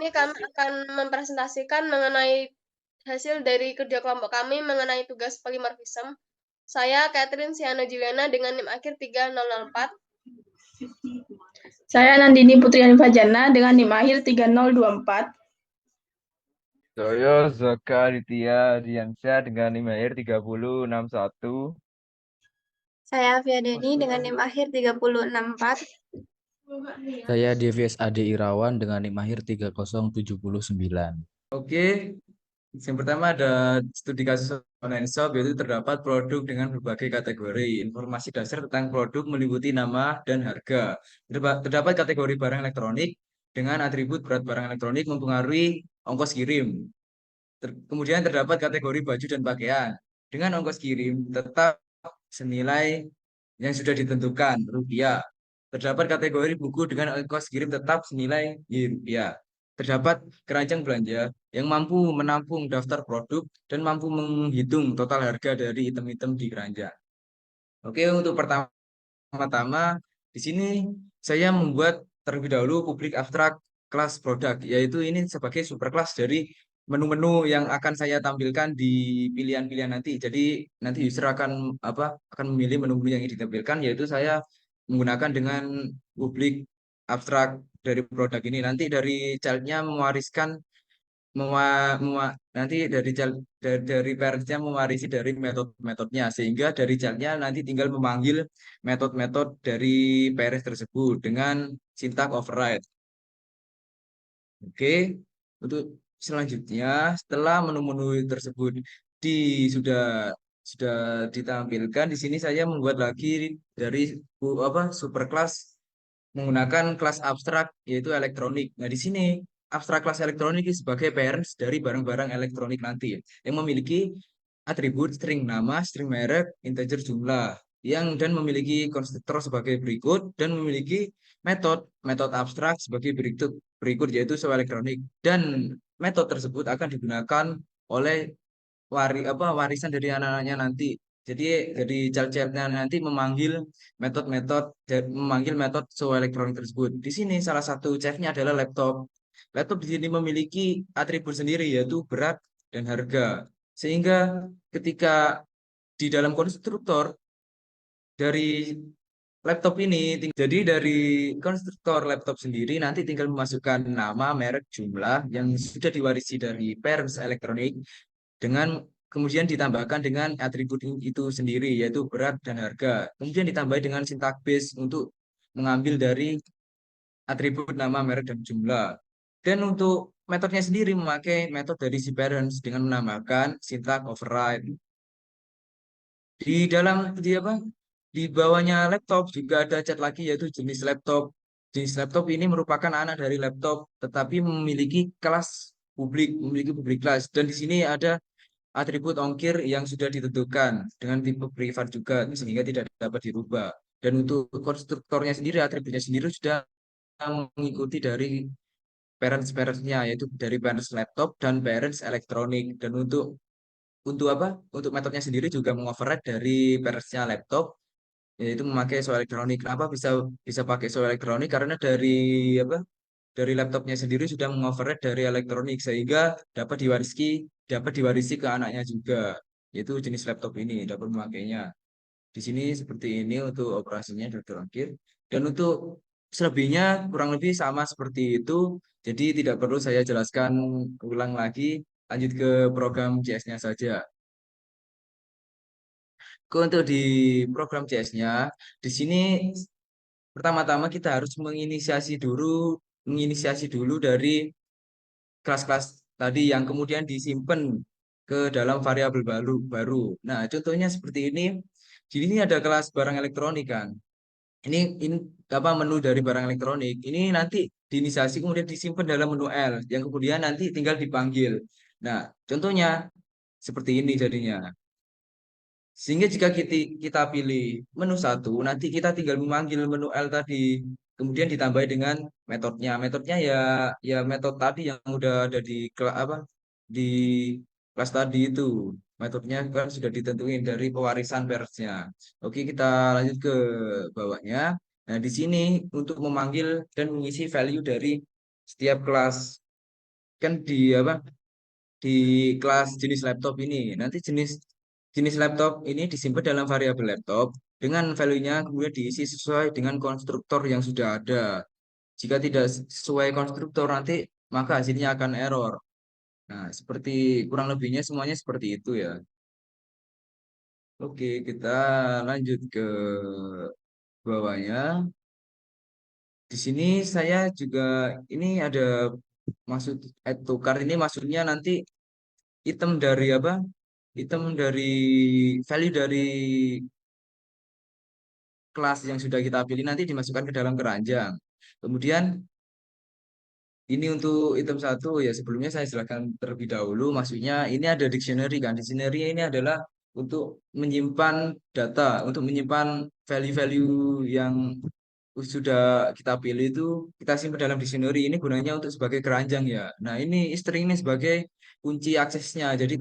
sini kami akan mempresentasikan mengenai hasil dari kerja kelompok kami mengenai tugas polimorfisme. Saya Catherine Siana Juliana dengan NIM akhir 3004. Saya Nandini Putri Anifajana dengan NIM akhir 3024. Saya Zaka Aditya Diansyah dengan NIM akhir 3061. Saya Fiadeni dengan NIM akhir 3064. Saya Devies Ade Irawan dengan NIM akhir 3079. Oke, yang pertama ada studi kasus online shop, yaitu terdapat produk dengan berbagai kategori. Informasi dasar tentang produk meliputi nama dan harga. Terdapat kategori barang elektronik dengan atribut berat barang elektronik mempengaruhi ongkos kirim. Kemudian terdapat kategori baju dan pakaian dengan ongkos kirim tetap senilai yang sudah ditentukan rupiah. Terdapat kategori buku dengan ongkos kirim tetap senilai rupiah. Terdapat keranjang belanja yang mampu menampung daftar produk dan mampu menghitung total harga dari item-item di keranjang. Oke, untuk pertama-tama di sini saya membuat terlebih dahulu publik abstrak kelas produk, yaitu ini sebagai superkelas dari menu-menu yang akan saya tampilkan di pilihan-pilihan nanti. Jadi nanti user akan memilih menu-menu yang ingin ditampilkan, yaitu saya menggunakan dengan publik abstrak dari produk ini. Nanti dari childnya mewariskan nanti dari parentsnya mewarisi dari metode-metodenya, sehingga dari childnya nanti tinggal memanggil metode-metode dari parents tersebut dengan sintak override. Oke, untuk selanjutnya setelah menu-menu tersebut sudah ditampilkan, di sini saya membuat lagi dari superclass menggunakan kelas abstrak yaitu elektronik. Nah, di sini abstrak kelas elektronik sebagai parents dari barang-barang elektronik nanti yang memiliki atribut string nama, string merek, integer jumlah dan memiliki konstruktor sebagai berikut dan memiliki metode abstrak sebagai berikut yaitu sewa elektronik, dan metode tersebut akan digunakan oleh warisan dari anak-anaknya nanti. Jadi child-childnya nanti memanggil metode sewa elektronik tersebut. Di sini salah satu childnya adalah laptop. Laptop di sini memiliki atribut sendiri yaitu berat dan harga. Sehingga ketika di dalam konstruktor dari laptop ini, jadi dari konstruktor laptop sendiri nanti tinggal memasukkan nama, merek, jumlah yang sudah diwarisi dari parents elektronik dengan kemudian ditambahkan dengan atribut itu sendiri yaitu berat dan harga. Kemudian ditambah dengan sintak base untuk mengambil dari atribut nama, merek, dan jumlah. Dan untuk metodenya sendiri memakai metode dari si parents dengan menambahkan sintak override. Di bawahnya laptop juga ada cat lagi yaitu jenis laptop. Jenis laptop ini merupakan anak dari laptop tetapi memiliki memiliki publik kelas, dan di sini ada atribut ongkir yang sudah ditentukan dengan tipe privat juga sehingga tidak dapat dirubah. Dan untuk konstruktornya sendiri, atributnya sendiri sudah mengikuti dari parents-parentsnya yaitu dari parents laptop dan parents elektronik. Dan untuk metodenya sendiri juga mengoverride dari parentsnya laptop yaitu memakai SOA elektronik. Kenapa bisa bisa pakai SOA elektronik? Karena dari laptopnya sendiri sudah mengoverride dari elektronik sehingga dapat diwarisi ke anaknya juga, yaitu jenis laptop ini dapat memakainya. Di sini seperti ini untuk operasinya dan terakhir. Dan untuk selebihnya kurang lebih sama seperti itu. Jadi tidak perlu saya jelaskan ulang lagi. Lanjut ke program CS-nya saja. Untuk di program CS-nya, di sini pertama-tama kita harus menginisiasi dulu dari kelas-kelas tadi yang kemudian disimpan ke dalam variabel baru. Nah, contohnya seperti ini. Di sini ada kelas barang elektronik kan. Ini menu dari barang elektronik. Ini nanti diinisiasi kemudian disimpan dalam menu L yang kemudian nanti tinggal dipanggil. Nah, contohnya seperti ini jadinya. Sehingga jika kita pilih menu 1, nanti kita tinggal memanggil menu L tadi, kemudian ditambah dengan metodenya. Metodenya ya metode tadi yang udah ada di kelas tadi itu. Metodenya kan sudah ditentuin dari pewarisan persnya. Oke, kita lanjut ke bawahnya. Nah, di sini untuk memanggil dan mengisi value dari setiap kelas. kan di apa di kelas jenis laptop ini. Nanti jenis jenis laptop ini disimpan dalam variabel laptop dengan value-nya kemudian diisi sesuai dengan konstruktor yang sudah ada. Jika tidak sesuai konstruktor nanti maka hasilnya akan error. Nah, seperti kurang lebihnya semuanya seperti itu ya. Oke, kita lanjut ke bawahnya. Di sini saya juga ini ada maksud add to cart ini maksudnya nanti item dari apa? Item dari value dari kelas yang sudah kita pilih nanti dimasukkan ke dalam keranjang. Kemudian ini untuk item satu ya sebelumnya saya jelaskan terlebih dahulu. Maksudnya ini ada dictionary kan. Dictionary ini adalah untuk menyimpan data, untuk menyimpan value-value yang sudah kita pilih itu kita simpan dalam dictionary. Ini gunanya untuk sebagai keranjang ya. Nah ini string ini sebagai kunci aksesnya. Jadi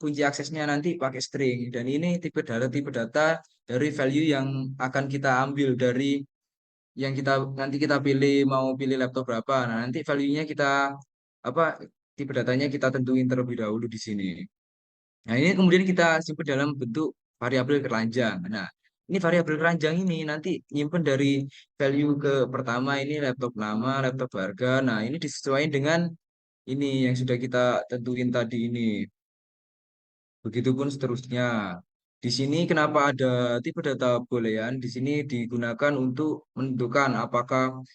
kunci aksesnya nanti pakai string. Dan ini tipe data dari value yang akan kita ambil dari yang kita nanti kita pilih mau pilih laptop berapa. Nah, nanti value-nya kita apa tipe datanya kita tentuin terlebih dahulu di sini. Nah, ini kemudian kita simpan dalam bentuk variabel keranjang. Nah, ini variabel keranjang ini nanti nyimpen dari value ke pertama ini laptop nama, laptop harga. Nah, ini disesuaikan dengan ini yang sudah kita tentuin tadi ini. Begitupun seterusnya. Di sini kenapa ada tipe data boolean? Di sini digunakan untuk menentukan apakah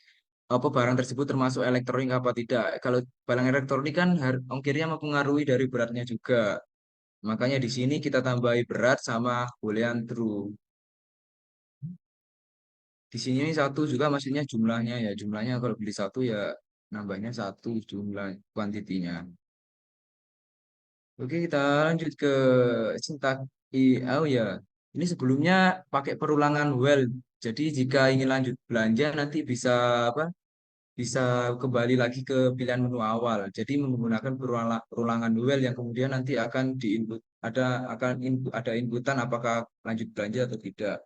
apa barang tersebut termasuk elektronik apa tidak. Kalau barang elektronik kan ongkirnya mempengaruhi dari beratnya juga. Makanya di sini kita tambahi berat sama boolean true. Di sini satu juga maksudnya jumlahnya ya. Jumlahnya kalau beli satu ya nambahnya satu jumlah kuantitinya. Oke, kita lanjut ke sintak oh ya. Ini sebelumnya pakai perulangan while. Jadi jika ingin lanjut belanja nanti bisa apa? Bisa kembali lagi ke pilihan menu awal. Jadi menggunakan perulangan duel yang kemudian nanti akan diinput ada inputan apakah lanjut belanja atau tidak.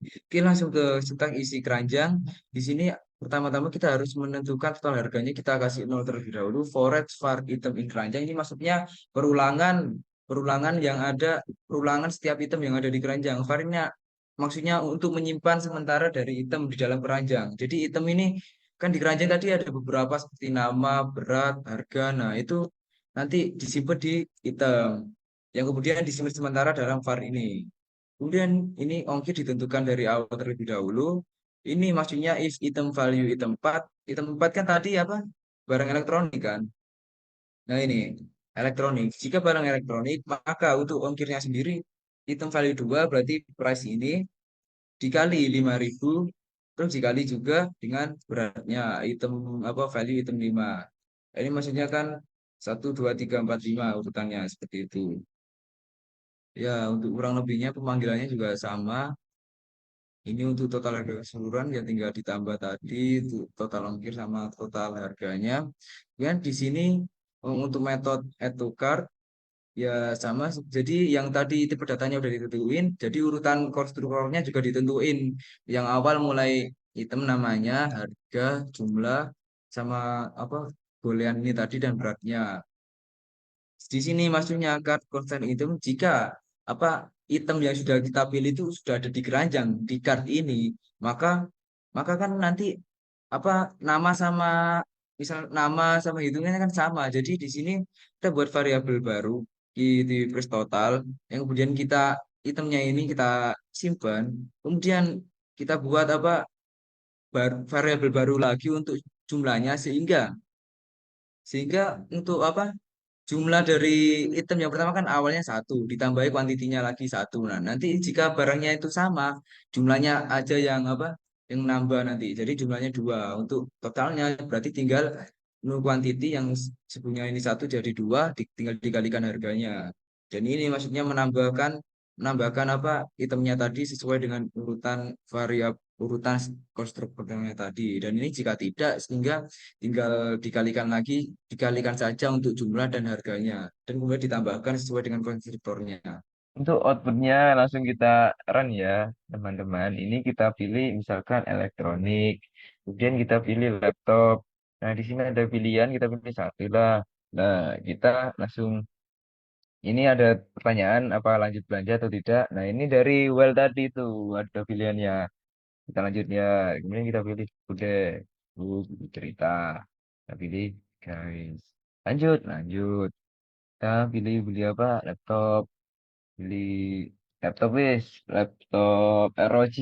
Oke, langsung ke tentang isi keranjang. Di sini pertama-tama kita harus menentukan total harganya. Kita kasih 0 terlebih dahulu. For each var item in keranjang ini maksudnya perulangan perulangan yang ada perulangan setiap item yang ada di keranjang. Var ini maksudnya untuk menyimpan sementara dari item di dalam keranjang. Jadi item ini kan di keranjang tadi ada beberapa seperti nama, berat, harga. Nah, itu nanti disimpan di item yang kemudian disimpan sementara dalam var ini. Kemudian ini ongkir ditentukan dari awal terlebih dahulu. Ini maksudnya if item value item 4. Item 4 kan tadi apa? Barang elektronik kan. Nah ini elektronik. Jika barang elektronik, maka untuk ongkirnya sendiri item value 2 berarti price ini dikali 5.000 terus dikali juga dengan beratnya item apa value item 5. Ini maksudnya kan 1 2 3 4 5 urutannya seperti itu. Ya, untuk kurang lebihnya pemanggilannya juga sama. Ini untuk total harga keseluruhan yang tinggal ditambah tadi itu total ongkir sama total harganya. Dan di sini untuk metode add to cart ya sama. Jadi yang tadi tipe datanya udah ditentuin. Jadi urutan konstruktornya juga ditentuin. Yang awal mulai item namanya, harga, jumlah, sama apa bolehan ini tadi dan beratnya. Di sini maksudnya card constant item jika apa item yang sudah kita pilih itu sudah ada di keranjang di card ini, maka maka kan nanti apa nama sama misal nama sama hitungannya kan sama. Jadi di sini kita buat variabel baru di press total yang kemudian kita itemnya ini kita simpan, kemudian kita buat apa variabel baru lagi untuk jumlahnya sehingga untuk apa jumlah dari item yang pertama kan awalnya satu, ditambahi kuantitinya lagi satu. Nah, nanti jika barangnya itu sama, jumlahnya aja yang apa? Yang nambah nanti. Jadi jumlahnya dua. Untuk totalnya berarti tinggal kuantiti yang sebelumnya ini satu jadi dua, tinggal dikalikan harganya. Dan ini maksudnya menambahkan apa itemnya tadi sesuai dengan urutan variabel urutan konstruktornya tadi. Dan ini jika tidak sehingga tinggal dikalikan saja untuk jumlah dan harganya dan kemudian ditambahkan sesuai dengan konstruktornya. Untuk outputnya langsung kita run ya, teman-teman. Ini kita pilih misalkan elektronik, kemudian kita pilih laptop. Nah, di sini ada pilihan, kita pilih satu lah. Nah, kita langsung, ini ada pertanyaan apa lanjut belanja atau tidak. Nah, ini dari well tadi tuh ada pilihannya. Kita lanjut ya. Kemudian kita pilih udah cerita. Kita pilih guys. Lanjut, lanjut. Kita pilih beli apa? Laptop. Beli laptop wis, laptop ROG.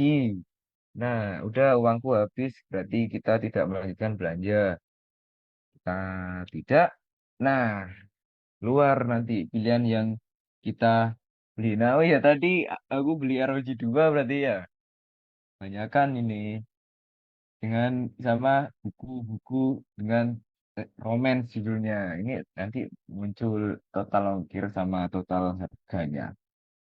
Nah, udah uangku habis, berarti kita tidak melanjutkan belanja. Kita tidak. Nah, luar nanti pilihan yang kita beli. Nah, oh ya tadi aku beli ROG 2 berarti ya. Banyakan ini dengan sama buku-buku dengan romance judulnya. Ini nanti muncul total ongkir sama total harganya.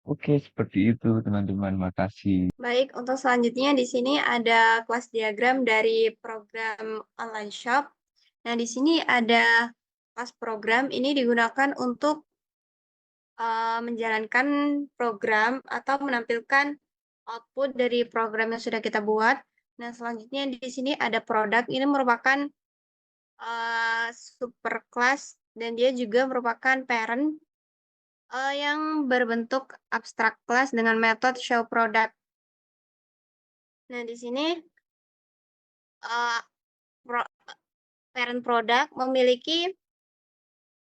Oke, seperti itu teman-teman. Makasih. Baik, untuk selanjutnya di sini ada kelas diagram dari program online shop. Nah, di sini ada kelas program ini digunakan untuk menjalankan program atau menampilkan output dari program yang sudah kita buat. Nah, selanjutnya di sini ada produk. Ini merupakan super class dan dia juga merupakan parent yang berbentuk abstract class dengan metode show product. Nah, di sini parent product memiliki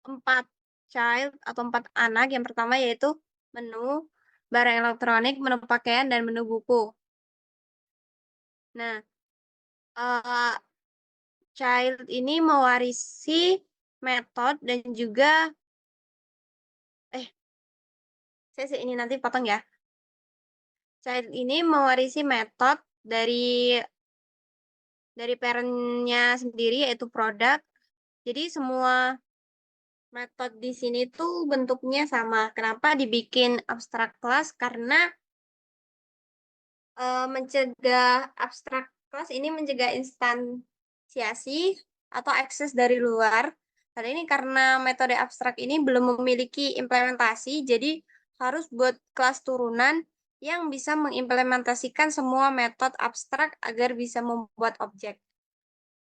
4 child atau 4 anak. Yang pertama yaitu menu, barang elektronik, menu pakaian, dan menu buku. Nah, child ini mewarisi metode dan juga ini nanti potong ya. Child ini mewarisi metode dari parent-nya sendiri yaitu produk. Jadi semua metode di sini tuh bentuknya sama. Kenapa dibikin abstract class? Karena mencegah abstract class ini mencegah instansiasi atau akses dari luar. Kali ini karena metode abstrak ini belum memiliki implementasi, jadi harus buat kelas turunan yang bisa mengimplementasikan semua metode abstrak agar bisa membuat objek.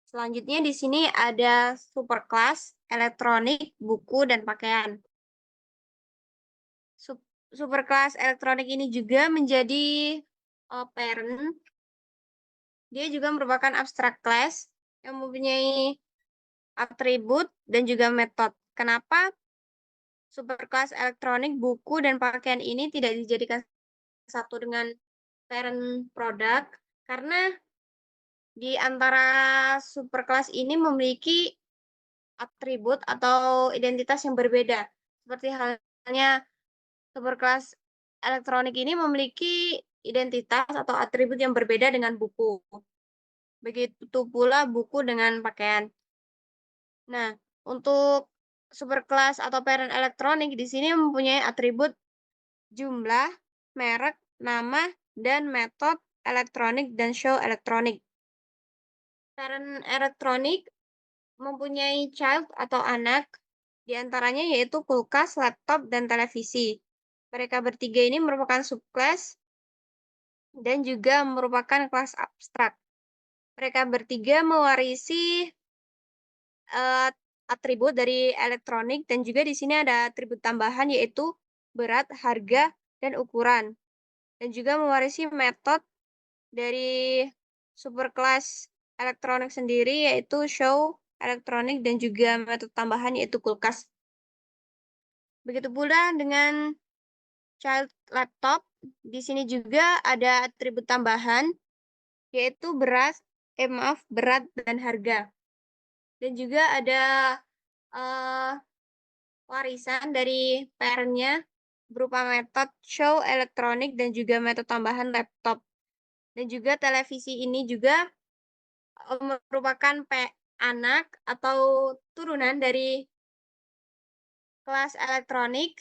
Selanjutnya di sini ada superclass, elektronik, buku, dan pakaian. Superclass elektronik ini juga menjadi parent. Dia juga merupakan abstract class yang mempunyai atribut dan juga metode. Kenapa superclass elektronik, buku, dan pakaian ini tidak dijadikan satu dengan parent product? Karena di antara superclass ini memiliki atribut atau identitas yang berbeda. Seperti halnya superclass elektronik ini memiliki identitas atau atribut yang berbeda dengan buku. Begitu pula buku dengan pakaian. Nah, untuk superclass atau parent elektronik di sini mempunyai atribut jumlah, merek, nama, dan metode elektronik dan show elektronik. Parent elektronik mempunyai child atau anak, diantaranya yaitu kulkas, laptop, dan televisi. Mereka bertiga ini merupakan subclass dan juga merupakan kelas abstrak. Mereka bertiga mewarisi atribut dari elektronik dan juga di sini ada atribut tambahan yaitu berat, harga, dan ukuran. Dan juga mewarisi metode dari superclass elektronik sendiri yaitu show elektronik dan juga metode tambahan yaitu kulkas. Begitu pula dengan child laptop. Di sini juga ada atribut tambahan yaitu berat, dan harga. Dan juga ada warisan dari parent-nya berupa metode show elektronik dan juga metode tambahan laptop. Dan juga televisi ini juga merupakan anak atau turunan dari kelas elektronik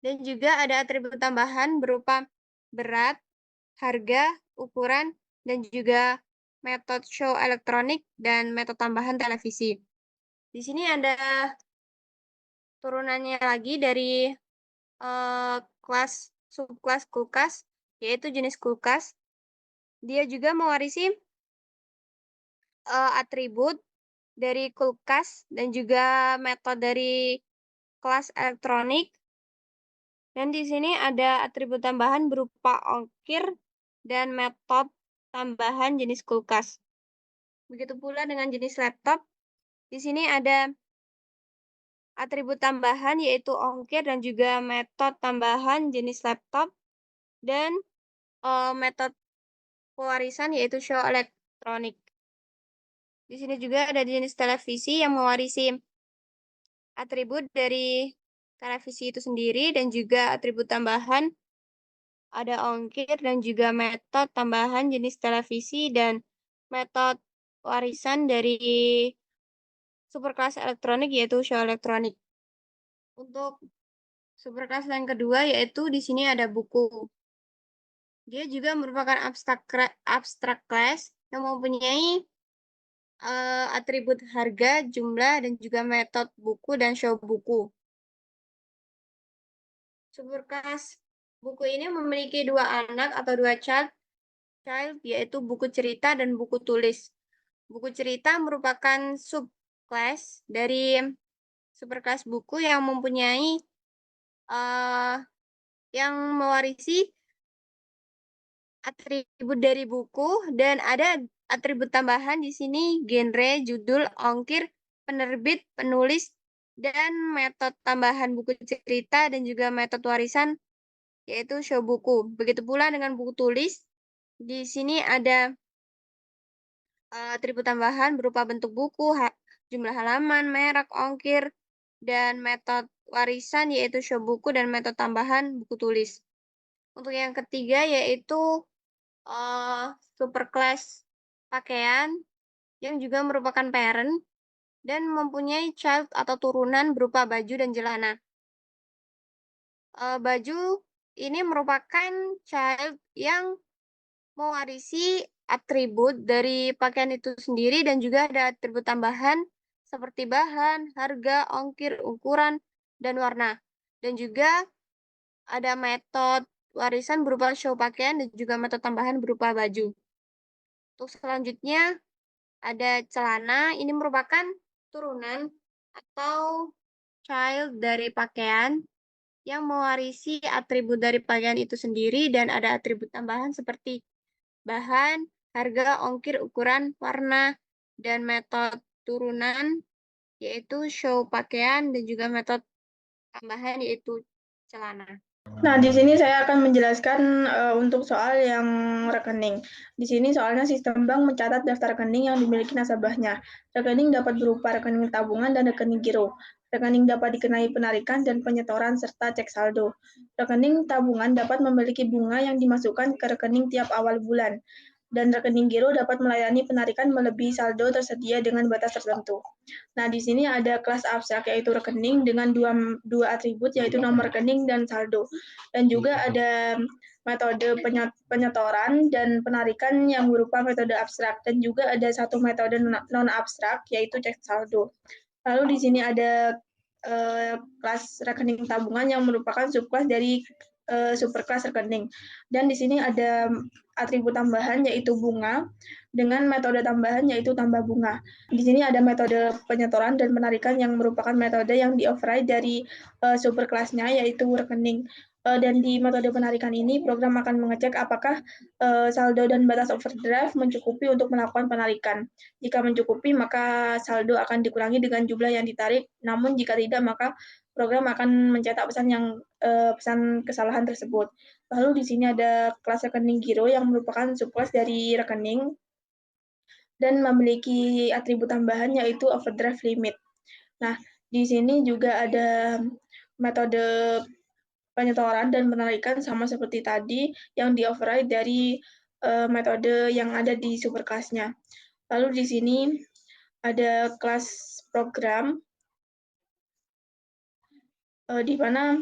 dan juga ada atribut tambahan berupa berat, harga, ukuran, dan juga metode show elektronik dan metode tambahan televisi. Di sini ada turunannya lagi dari subkelas kulkas, yaitu jenis kulkas. Dia juga mewarisi atribut dari kulkas dan juga metode dari kelas elektronik. Dan di sini ada atribut tambahan berupa ongkir dan metode tambahan jenis kulkas. Begitu pula dengan jenis laptop. Di sini ada atribut tambahan yaitu ongkir dan juga metode tambahan jenis laptop dan metode pewarisan yaitu show elektronik. Di sini juga ada jenis televisi yang mewarisi atribut dari televisi itu sendiri dan juga atribut tambahan ada ongkir dan juga metode tambahan jenis televisi dan metode warisan dari superkelas elektronik yaitu show elektronik. Untuk superkelas yang kedua yaitu di sini ada buku. Dia juga merupakan abstrak class yang mempunyai atribut harga, jumlah, dan juga metode buku dan show buku. Superkelas buku ini memiliki dua anak atau dua child, yaitu buku cerita dan buku tulis. Buku cerita merupakan subclass dari superkelas buku yang mempunyai yang mewarisi atribut dari buku dan ada atribut tambahan di sini genre, judul, ongkir, penerbit, penulis, dan metode tambahan buku cerita dan juga metode warisan yaitu show buku. Begitu pula dengan buku tulis. Di sini ada atribut tambahan berupa bentuk buku, jumlah halaman, merek, ongkir, dan metode warisan yaitu show buku dan metode tambahan buku tulis. Untuk yang ketiga yaitu superclass pakaian yang juga merupakan parent dan mempunyai child atau turunan berupa baju dan celana. Baju ini merupakan child yang mewarisi atribut dari pakaian itu sendiri dan juga ada atribut tambahan seperti bahan, harga, ongkir, ukuran, dan warna. Dan juga ada metode warisan berupa show pakaian dan juga metode tambahan berupa baju. Untuk selanjutnya ada celana, ini merupakan turunan atau child dari pakaian yang mewarisi atribut dari pakaian itu sendiri dan ada atribut tambahan seperti bahan, harga, ongkir, ukuran, warna, dan metode turunan yaitu show pakaian dan juga metode tambahan yaitu celana. Nah, di sini saya akan menjelaskan untuk soal yang rekening. Di sini soalnya sistem bank mencatat daftar rekening yang dimiliki nasabahnya. Rekening dapat berupa rekening tabungan dan rekening giro. Rekening dapat dikenai penarikan dan penyetoran serta cek saldo. Rekening tabungan dapat memiliki bunga yang dimasukkan ke rekening tiap awal bulan. Dan rekening giro dapat melayani penarikan melebihi saldo tersedia dengan batas tertentu. Nah, di sini ada kelas abstrak yaitu rekening dengan dua atribut yaitu nomor rekening dan saldo. Dan juga ada metode penyetoran dan penarikan yang berupa metode abstrak dan juga ada satu metode non abstrak yaitu cek saldo. Lalu di sini ada kelas rekening tabungan yang merupakan subkelas dari superkelas rekening. Dan di sini ada atribut tambahan yaitu bunga dengan metode tambahan yaitu tambah bunga. Di sini ada metode penyetoran dan penarikan yang merupakan metode yang di-override dari superkelasnya yaitu rekening. Dan di metode penarikan ini, program akan mengecek apakah saldo dan batas overdraft mencukupi untuk melakukan penarikan. Jika mencukupi, maka saldo akan dikurangi dengan jumlah yang ditarik. Namun jika tidak, maka program akan mencetak pesan kesalahan tersebut. Lalu di sini ada kelas rekening giro yang merupakan subkelas dari rekening dan memiliki atribut tambahan yaitu overdraft limit. Nah, di sini juga ada metode penyetoran dan penarikan sama seperti tadi yang di-override dari metode yang ada di superkelasnya. Lalu di sini ada kelas program di mana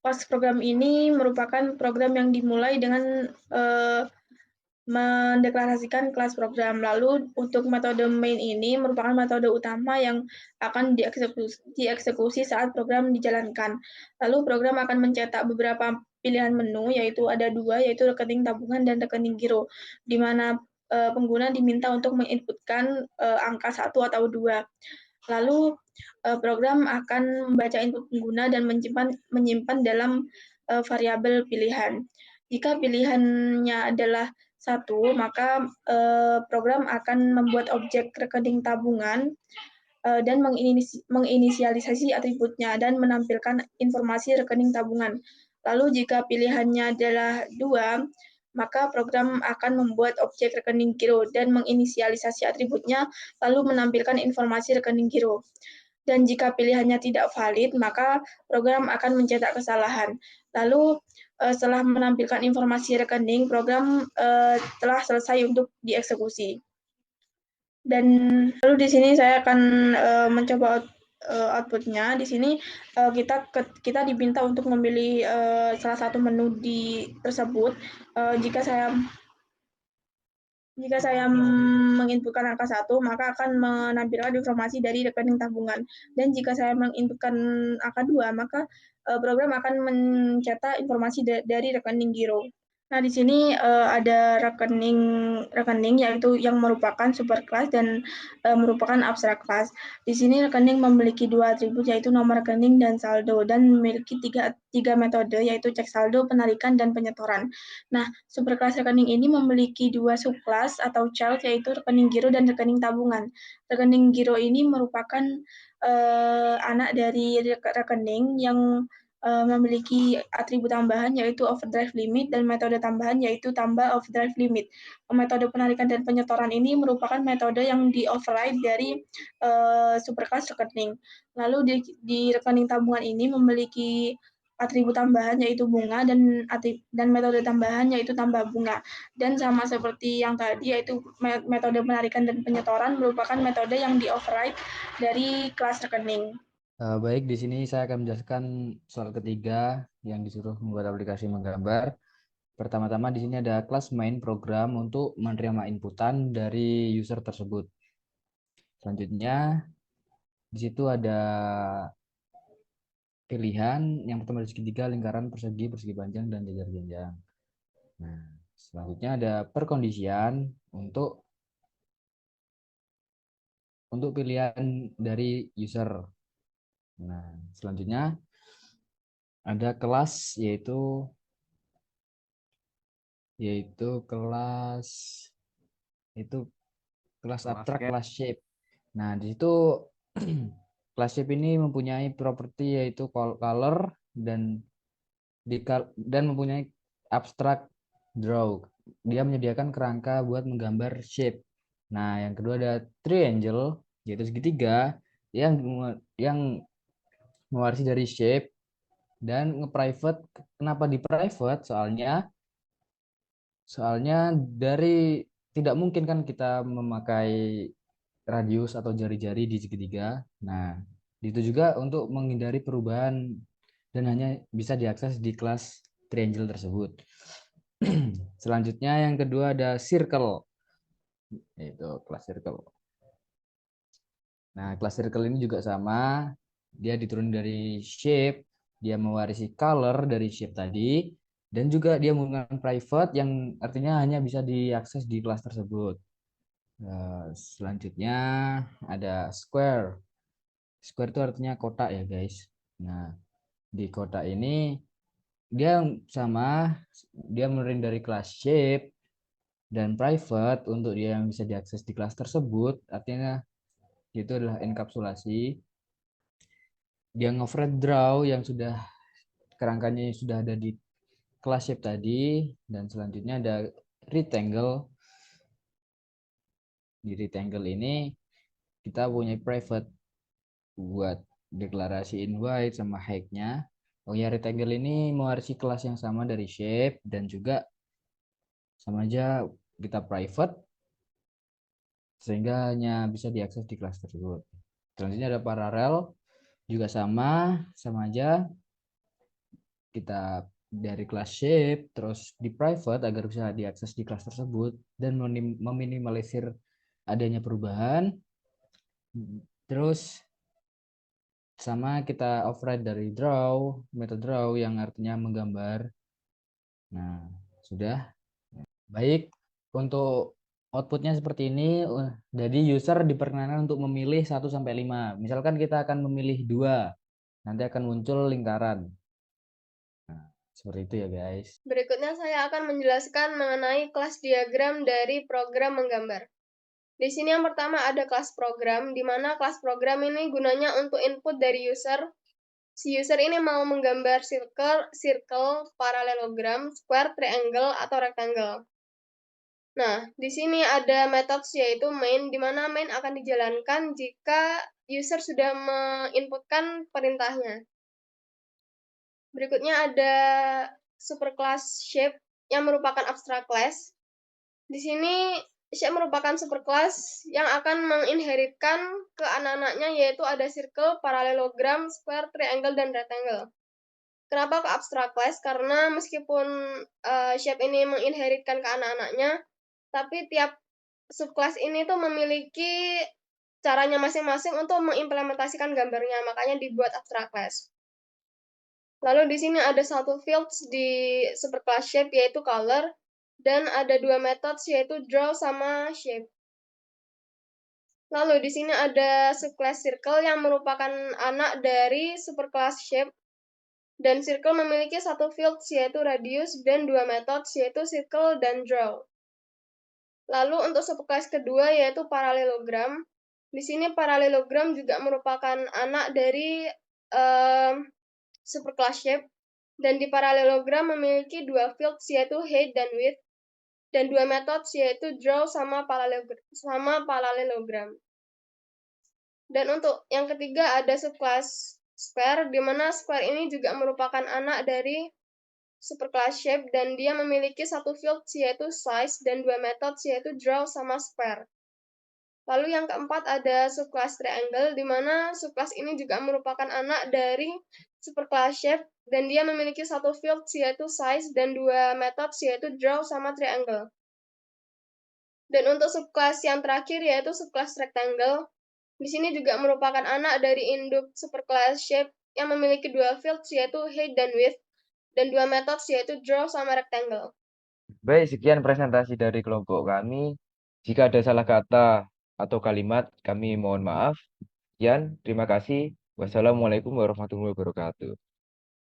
kelas program ini merupakan program yang dimulai dengan mendeklarasikan kelas program. Lalu untuk metode main ini merupakan metode utama yang akan dieksekusi saat program dijalankan. Lalu program akan mencetak beberapa pilihan menu, yaitu ada dua, yaitu rekening tabungan dan rekening giro, di mana pengguna diminta untuk menginputkan angka 1 atau 2. Lalu program akan membaca input pengguna dan menyimpan dalam variabel pilihan. Jika pilihannya adalah 1, maka program akan membuat objek rekening tabungan dan menginisialisasi atributnya dan menampilkan informasi rekening tabungan. Lalu jika pilihannya adalah 2, maka program akan membuat objek rekening giro dan menginisialisasi atributnya lalu menampilkan informasi rekening giro. Dan jika pilihannya tidak valid, maka program akan mencetak kesalahan. Lalu setelah menampilkan informasi rekening, program telah selesai untuk dieksekusi. Dan lalu di sini saya akan mencoba outputnya. Di sini kita diminta untuk memilih salah satu menu tersebut. Jika saya menginputkan angka 1, maka akan menampilkan informasi dari rekening tabungan. Dan jika saya menginputkan angka 2, maka program akan mencetak informasi dari rekening giro. Nah, di sini ada rekening yaitu yang merupakan superclass dan merupakan abstract class. Di sini rekening memiliki 2 atribut yaitu nomor rekening dan saldo dan memiliki tiga metode yaitu cek saldo, penarikan, dan penyetoran. Nah, superclass rekening ini memiliki 2 subclass atau child yaitu rekening giro dan rekening tabungan. Rekening giro ini merupakan anak dari rekening yang memiliki atribut tambahan yaitu overdrive limit dan metode tambahan yaitu tambah overdrive limit. Metode penarikan dan penyetoran ini merupakan metode yang di-override dari superclass rekening. Lalu di rekening tabungan ini memiliki atribut tambahan yaitu bunga dan metode tambahan yaitu tambah bunga. Dan sama seperti yang tadi yaitu metode penarikan dan penyetoran merupakan metode yang di-override dari kelas rekening. Baik, di sini saya akan menjelaskan soal ketiga yang disuruh membuat aplikasi menggambar. Pertama-tama di sini ada kelas main program untuk menerima inputan dari user tersebut. Selanjutnya di situ ada pilihan yang pertama dari segitiga, lingkaran, persegi, persegi panjang, dan jajar jenjang. Nah, selanjutnya ada perkondisian untuk pilihan dari user. Nah, selanjutnya ada kelas yaitu kelas abstrak, kelas shape. Nah, di situ kelas shape ini mempunyai properti yaitu color dan mempunyai abstrak draw. Dia menyediakan kerangka buat menggambar shape. Nah, yang kedua ada triangle yaitu segitiga yang mewarisi dari shape dan nge-private. Kenapa di private? Soalnya dari tidak mungkin kan kita memakai radius atau jari-jari di segitiga. Nah, itu juga untuk menghindari perubahan dan hanya bisa diakses di kelas triangle tersebut. Selanjutnya yang kedua ada circle, yaitu kelas circle. Nah, kelas circle ini juga sama, dia diturun dari shape, dia mewarisi color dari shape tadi, dan juga dia menggunakan private yang artinya hanya bisa diakses di kelas tersebut. Selanjutnya ada square. Square itu artinya kotak ya guys. Nah, di kotak ini dia sama, dia menerima dari kelas shape dan private untuk dia yang bisa diakses di kelas tersebut, artinya itu adalah enkapsulasi. Dia nge-override draw yang sudah kerangkanya sudah ada di kelas shape tadi, dan selanjutnya ada rectangle. Di rectangle ini kita punya private buat deklarasiin width sama height-nya. Oh ya, rectangle ini mewarisi kelas yang sama dari shape dan juga sama aja kita private sehingga hanya bisa diakses di kelas tersebut. Selanjutnya ada parallel juga sama aja kita dari kelas shape terus di private agar bisa diakses di kelas tersebut dan meminimalisir adanya perubahan. Terus sama kita override dari metode draw yang artinya menggambar. Nah, sudah. Baik, untuk outputnya seperti ini. Jadi user diperkenankan untuk memilih 1 sampai 5. Misalkan kita akan memilih 2, nanti akan muncul lingkaran. Nah, seperti itu ya guys. Berikutnya saya akan menjelaskan mengenai kelas diagram dari program menggambar. Di sini yang pertama ada kelas program, di mana kelas program ini gunanya untuk input dari user. Si user ini mau menggambar circle, parallelogram, square, triangle, atau rectangle. Nah, di sini ada metode yaitu main, di mana main akan dijalankan jika user sudah menginputkan perintahnya. Berikutnya ada superclass shape yang merupakan abstract class. Di sini shape merupakan superclass yang akan menginheritkan ke anak-anaknya, yaitu ada circle, parallelogram, square, triangle, dan rectangle. Kenapa ke abstract class? Karena meskipun shape ini menginheritkan ke anak-anaknya, tapi tiap subclass ini tuh memiliki caranya masing-masing untuk mengimplementasikan gambarnya, makanya dibuat abstract class. Lalu di sini ada satu fields di superclass shape yaitu color, dan ada 2 methods yaitu draw sama shape. Lalu di sini ada subclass circle yang merupakan anak dari superclass shape, dan circle memiliki satu fields yaitu radius dan 2 methods yaitu circle dan draw. Lalu untuk subclass kedua yaitu parallelogram. Di sini parallelogram juga merupakan anak dari superclass shape, dan di parallelogram memiliki 2 fields yaitu height dan width, dan 2 methods yaitu draw sama parallelogram. Dan untuk yang ketiga ada subclass square, di mana square ini juga merupakan anak dari superclass shape, dan dia memiliki satu field yaitu size dan 2 methods yaitu draw sama square. Lalu yang keempat ada subclass triangle, di mana subclass ini juga merupakan anak dari superclass shape, dan dia memiliki satu field yaitu size dan 2 methods yaitu draw sama triangle. Dan untuk subclass yang terakhir yaitu subclass rectangle, di sini juga merupakan anak dari induk superclass shape yang memiliki 2 fields yaitu height dan width, dan 2 methods yaitu draw sama rectangle. Baik, sekian presentasi dari kelompok kami. Jika ada salah kata atau kalimat, kami mohon maaf. Sekian, terima kasih. Wassalamualaikum warahmatullahi wabarakatuh.